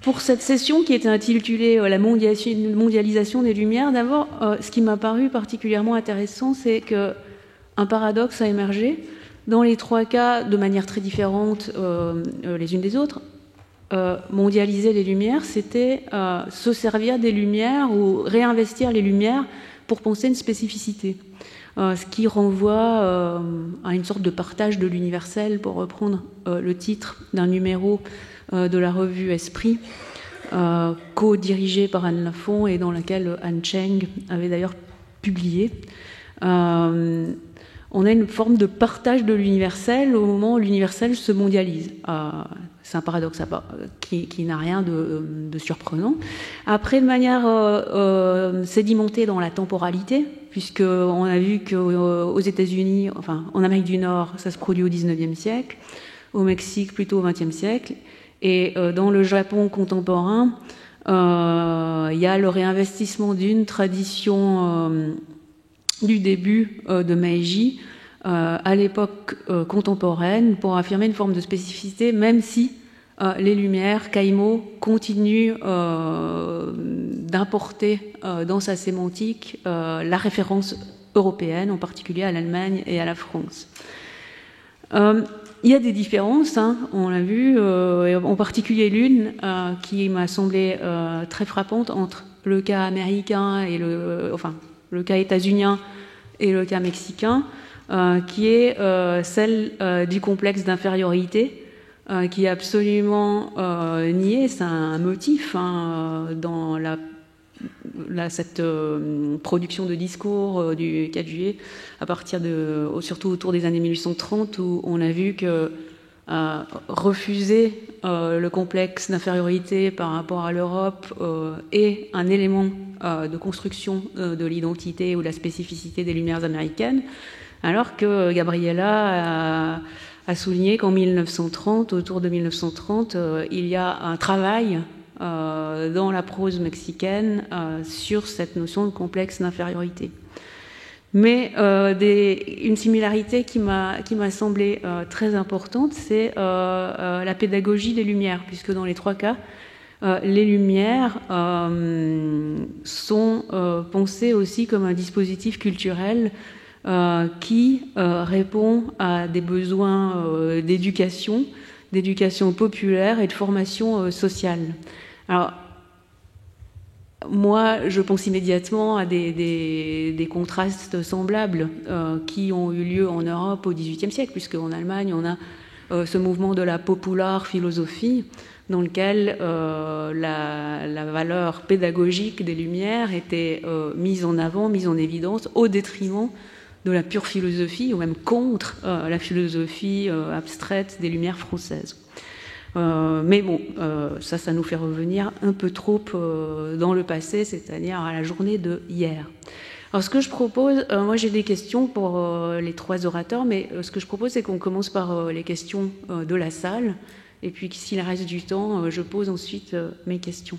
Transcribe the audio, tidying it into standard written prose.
Pour cette session qui était intitulée La mondialisation des Lumières, d'abord, ce qui m'a paru particulièrement intéressant, c'est qu'un paradoxe a émergé. Dans les trois cas, de manière très différente les unes des autres, mondialiser les Lumières, c'était se servir des Lumières ou réinvestir les Lumières pour penser une spécificité. Ce qui renvoie à une sorte de partage de l'universel, pour reprendre le titre d'un numéro de la revue Esprit, co-dirigée par Anne Lafont et dans laquelle Anne Cheng avait d'ailleurs publié. On a une forme de partage de l'universel au moment où l'universel se mondialise. C'est un paradoxe qui n'a rien de surprenant. Après, de manière sédimentée dans la temporalité, puisqu'on a vu qu'aux États-Unis, enfin en Amérique du Nord, ça se produit au XIXe siècle, au Mexique plutôt au XXe siècle, et dans le Japon contemporain, il y a le réinvestissement d'une tradition du début de Meiji à l'époque contemporaine pour affirmer une forme de spécificité, même si les Lumières, Caïmo, continuent d'importer dans sa sémantique la référence européenne, en particulier à l'Allemagne et à la France. Il y a des différences, hein, on l'a vu, en particulier l'une qui m'a semblé très frappante entre le cas américain et le cas états-unien et le cas mexicain, qui est celle du complexe d'infériorité, qui est absolument nié. C'est un motif dans cette production de discours du 4 juillet, à partir surtout autour des années 1830, où on a vu que refuser le complexe d'infériorité par rapport à l'Europe est un élément de construction de l'identité ou de la spécificité des Lumières américaines, alors que Gabriela a souligné qu'en 1930, autour de 1930, il y a un travail dans la prose mexicaine sur cette notion de complexe d'infériorité. Mais une similarité qui m'a semblé très importante, c'est la pédagogie des Lumières, puisque dans les trois cas, les Lumières sont pensées aussi comme un dispositif culturel qui répond à des besoins d'éducation populaire et de formation sociale. Alors, moi, je pense immédiatement à des contrastes semblables qui ont eu lieu en Europe au XVIIIe siècle, puisque en Allemagne, on a ce mouvement de la popular philosophie, dans lequel la valeur pédagogique des Lumières était mise en avant, mise en évidence, au détriment de la pure philosophie, ou même contre la philosophie abstraite des Lumières françaises. Mais bon, ça nous fait revenir un peu trop dans le passé, c'est-à-dire à la journée de hier. Alors ce que je propose, moi j'ai des questions pour les trois orateurs, mais ce que je propose c'est qu'on commence par les questions de la salle, et puis s'il reste du temps, je pose ensuite mes questions.